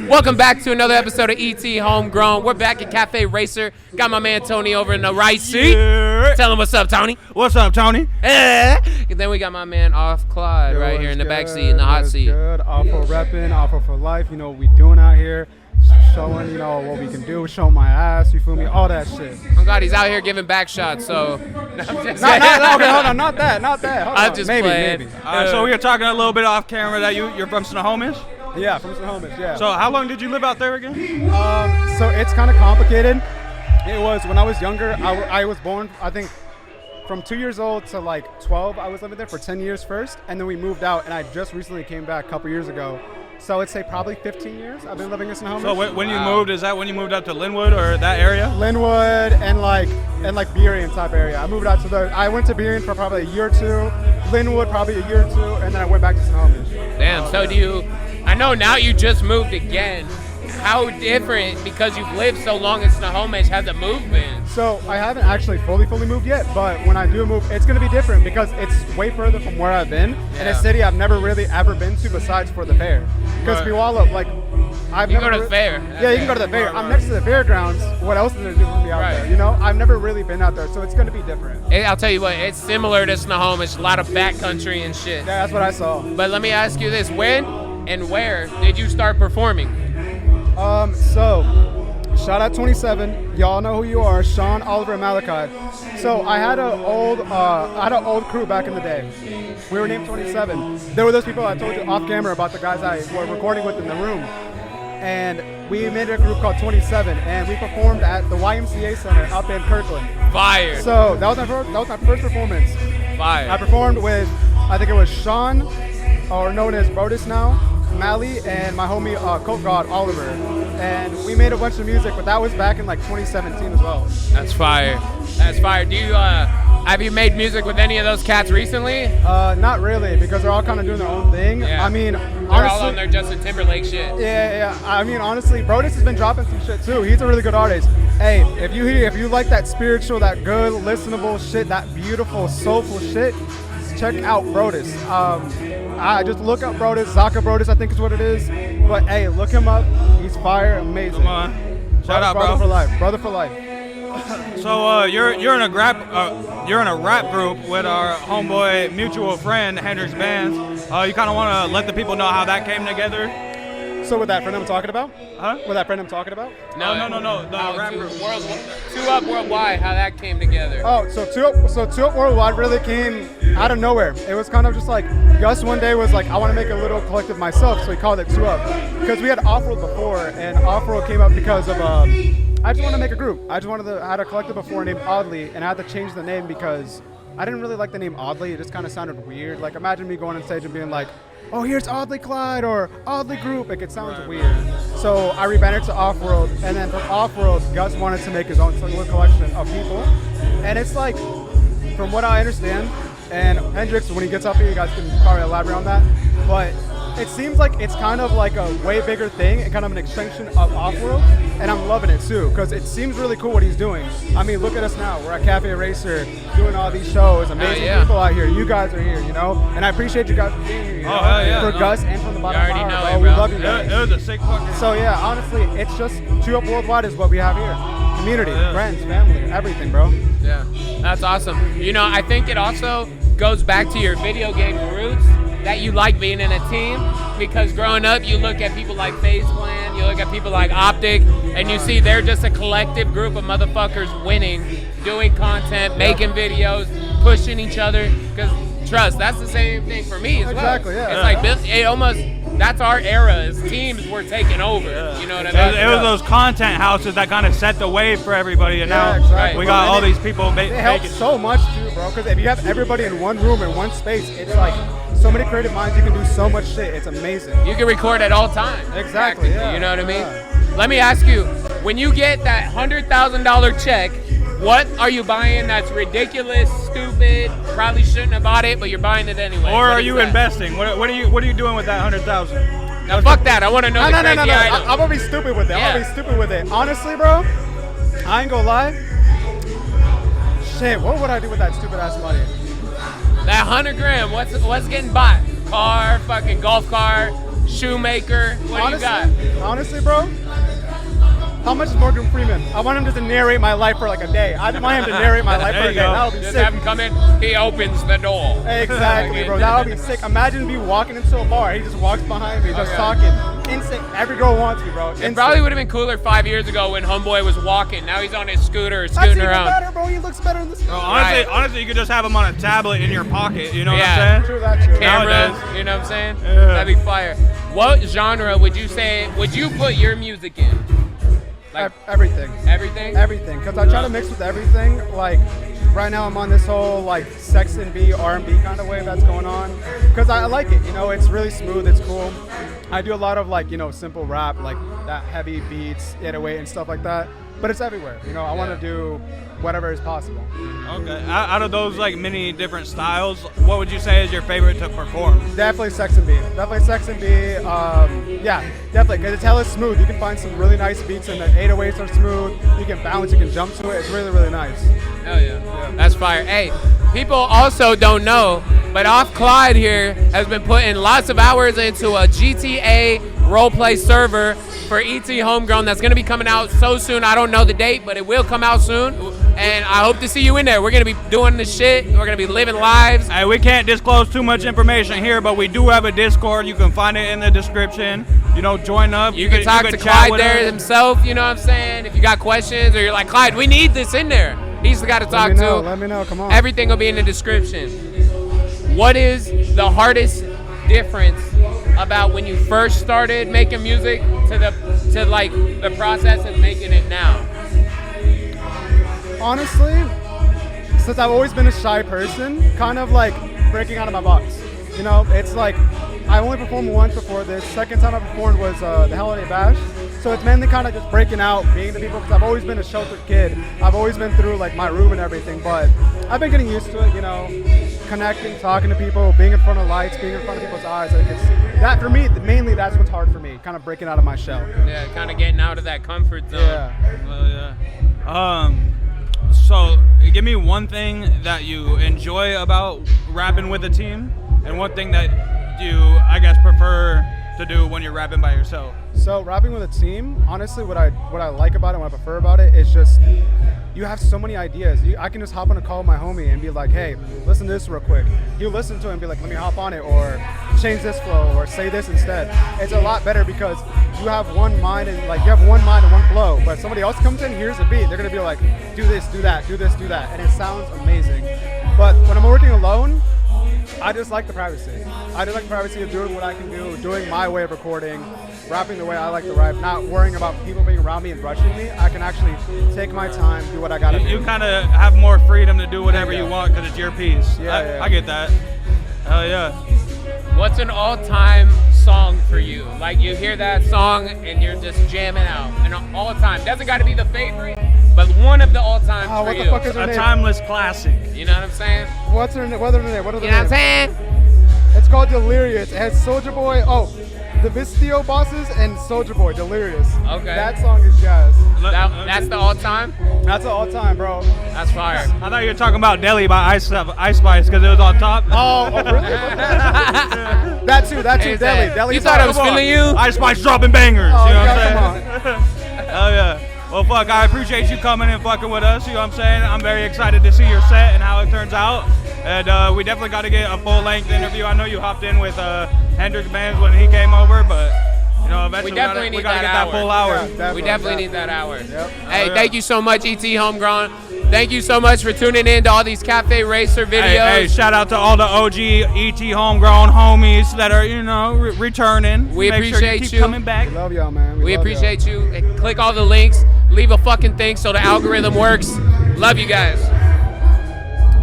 Welcome back to another episode of ET Homegrown. We're back at Cafe Racer. Got my man Tony over in the right seat. Yeah. Tell him what's up, Tony. What's up, Tony? And then we got my man OFFCLYDE right here in the back seat, in the hot seat. Good. Awful repping, awful for life. You know what we doing out here. Showing, you know, what we can do. Showing my ass, you feel me? All that shit. Oh God, he's out here giving back shots, so. Okay, hold on, not that. Hold I'm on. just maybe. playing. So we were talking a little bit off camera that you're from Snohomish. Yeah, from Snohomish, yeah. So how long did you live out there again? So it's kind of complicated. It was when I was younger. I was born, I think, from 2 years old to like 12. I was living there for 10 years first, and then we moved out, and I just recently came back a couple years ago. So I'd say probably 15 years I've been living in Snohomish. So when you moved, is that when you moved up to Linwood or that area? Linwood and like Burien type area. I moved out to I went to Burien for probably a year or two, Linwood probably a year or two, and then I went back to Snohomish. Damn, so I know now you just moved again. How different, because you've lived so long in Snohomish, has the move been? So I haven't actually fully moved yet, but when I do move, it's going to be different because it's way further from where I've been in a city I've never really ever been to besides for the fair. Because Puyallup, like, I've You never go to the fair. Yeah, you can go to the fair. I'm next to the fairgrounds. What else is there to do for me out there? You know, I've never really been out there, so it's going to be different. I'll tell you what, it's similar to Snohomish, a lot of backcountry and shit. Yeah, that's what I saw. But let me ask you this, when and where did you start performing? So, shout out 27. Y'all know who you are, Sean, Oliver, and Malachi. So I had an old crew back in the day. We were named 27. There were those people I told you off camera about, the guys I were recording with in the room. And we made a group called 27, and we performed at the YMCA Center up in Kirkland. Fire. So that was my first performance. Fire. I performed with, I think it was Sean, or known as Brodus now, Mally, and my homie Coke God Oliver, and we made a bunch of music, but that was back in like 2017 as well. That's fire. That's fire. Do you have you made music with any of those cats recently? Not really, because they're all kind of doing their own thing. Yeah. I mean, They're honestly, all on their Justin Timberlake shit. Yeah. I mean, honestly, Brodus has been dropping some shit too. He's a really good artist. Hey, if you like that spiritual, that good, listenable shit, that beautiful, soulful shit, check out Brodus. I just look up Brodus, Zaka Brodus, I think is what it is. But hey, look him up. He's fire, amazing. Come on, shout out, brother bro. for life, brother for life. So you're in a rap group with our homeboy mutual friend Hendrix Bands. You kind of want to let the people know how that came together. So with that friend I'm talking about? Huh? With that friend I'm talking about? No. The rap group. Two Up Worldwide, how that came together. Oh, so Two Up Worldwide really came out of nowhere. It was kind of just like, Gus one day was like, I want to make a little collective myself, so he called it Two Up. Because we had Off-Road before, and Off-Road came up because of, I just wanted to make a group. I had a collective before named Oddly, and I had to change the name because I didn't really like the name Oddly. It just kind of sounded weird. Like, imagine me going on stage and being like, oh, here's OFFCLYDE or Oddly Group. Like, it sounds weird. So I rebranded to Off-Road, and then from Off-Road, Gus wanted to make his own little collection of people. And it's like, from what I understand, and Hendrix, when he gets up here, you guys can probably elaborate on that, but it seems like it's kind of like a way bigger thing and kind of an extension of Off-Road, and I'm loving it too, because it seems really cool what he's doing. I mean, look at us now. We're at Cafe Racer doing all these shows, amazing people out here. You guys are here, you know, and I appreciate you guys for being here. Hell yeah. For Gus and from the bottom of my heart, bro. it, We bro. love you guys. It was a sick fucking. So yeah, honestly, it's just Two Up Worldwide is what we have here. Community, friends, family, everything, bro. Yeah, that's awesome. You know, I think it also goes back to your video game roots, that you like being in a team, because growing up you look at people like FaZe Clan, you look at people like Optic, and you see they're just a collective group of motherfuckers winning, doing content, making videos, pushing each other, because trust, that's the same thing for me as well. Exactly, yeah. It's like, it almost, that's our era, as teams were taking over, you know what I mean? It was those content houses that kind of set the way for everybody, and now exactly. we got all these people It making helps so much too, bro, because if you have everybody in one room, in one space, it's like so many creative minds, you can do so much shit. It's amazing. You can record at all times. Exactly, yeah. You know what I mean? Yeah. Let me ask you, when you get that $100,000 check, what are you buying that's ridiculous, stupid, probably shouldn't have bought it, but you're buying it anyway? Or are you investing? What are you doing with that 100,000? Now fuck that, I want to know the crazy No. item. I'm gonna be stupid with it. I'm gonna be stupid with it. Honestly, bro, I ain't gonna lie. Shit, what would I do with that stupid ass money? That $100,000, what's getting bought? Car, fucking golf cart, shoemaker. What do you got? Honestly, bro, how much is Morgan Freeman? I want him just to narrate my life for like a day. I just want him to narrate my life for a day. That'll be Just sick. have him come in. He opens the door. Exactly, bro. That would be sick. Imagine me walking into a bar. He just walks behind me, just talking. Instant. Every girl wants me, bro. It probably would have been cooler 5 years ago when Homeboy was walking. Now he's on his scooter, scooting That's around. even better, bro. He looks better in this. Honestly, you could just have him on a tablet in your pocket. You know what I'm saying? True that, true. Camera, Nowadays. you know what I'm saying? Yeah. That'd be fire. What genre would you put your music in? Like Everything. everything? Everything. Because I try to mix with everything. Like, right now I'm on this whole, like, sex and B, R&B kind of wave that's going on. Because I like it. You know, it's really smooth. It's cool. I do a lot of, like, you know, simple rap, like that heavy beats, 808 and stuff like that. But it's everywhere. You know, I want to do whatever is possible. Okay. Out of those like many different styles, what would you say is your favorite to perform? Definitely sex and B. Definitely sex and B. Yeah, definitely. Because it's hella smooth. You can find some really nice beats and the 808s are smooth. You can bounce, you can jump to it. It's really, really nice. Hell yeah. That's fire. Hey, people also don't know, but OFFCLYDE here has been putting lots of hours into a GTA roleplay server for ET Homegrown that's going to be coming out so soon. I don't know the date, but it will come out soon. And I hope to see you in there. We're going to be doing the shit. We're going to be living lives. Hey, we can't disclose too much information here, but we do have a Discord. You can find it in the description. You know, join up. You can talk to Clyde there himself, you know what I'm saying? If you got questions or you're like, Clyde, we need this in there. He's the guy to talk to. Let me know. Come on. Everything will be in the description. What is the hardest difference about when you first started making music to like the process of making it now? Honestly, since I've always been a shy person, kind of like breaking out of my box. You know, it's like I only performed once before this. Second time I performed was the Holiday Bash. So it's mainly kind of just breaking out, being to people, because I've always been a sheltered kid. I've always been through like my room and everything, but I've been getting used to it, you know, connecting, talking to people, being in front of lights, being in front of people's eyes. Like it's that for me, mainly that's what's hard for me, kind of breaking out of my shell. Yeah, kind of getting out of that comfort zone. Yeah. Well, yeah. So give me one thing that you enjoy about rapping with a team, and one thing that you, I guess, prefer to do when you're rapping by yourself. So rapping with a team, honestly, what I like about it, what I prefer about it, is just you have so many ideas. I can just hop on a call with my homie and be like, hey, listen to this real quick. You listen to it and be like, let me hop on it, or change this flow, or say this instead. It's a lot better because you have one mind and like you have one mind and one flow. But somebody else comes in, here's a beat. They're gonna be like, do this, do that, do this, do that, and it sounds amazing. But when I'm working alone, I just like the privacy. I just like the privacy of doing what I can do, doing my way of recording, rapping the way I like to rap, not worrying about people being around me and rushing me. I can actually take my time, do what I gotta do. You kind of have more freedom to do whatever you want because it's your piece. Yeah. I get that. Hell yeah. What's an all-time song for you? Like you hear that song and you're just jamming out. An all-time. Doesn't got to be the favorite, but one of the all-time for what you. the fuck is her A name? timeless classic. You know what I'm saying? What's her name? What are the name? What are the You know what I'm names? saying? It's called Delirious. It has Soulja Boy. Oh, the Vistio Bosses and Soulja Boy. Delirious. Okay. That song is jazz. That's the all-time? That's an all-time, bro. That's fire. I thought you were talking about Deli by Ice Spice because it was on top. Oh, really? That too. Deli. You thought I was feeling you? Ice Spice dropping bangers. Oh, you know yeah, what I'm saying? Hell yeah. Well, fuck, I appreciate you coming and fucking with us. You know what I'm saying? I'm very excited to see your set and how it turns out. And we definitely got to get a full-length interview. I know you hopped in with Hendrix Bands when he came over, but you know, eventually we gotta get that full hour. Yeah, We definitely need that hour. Yep. Hey, thank you so much, ET Homegrown. Thank you so much for tuning in to all these Cafe Racer videos. Hey, shout out to all the OG ET Homegrown homies that are, you know, returning. We Make sure appreciate keep you. coming back. We love y'all, man. We love appreciate you. Click all the links. Leave a fucking thing so the algorithm works. Love you guys.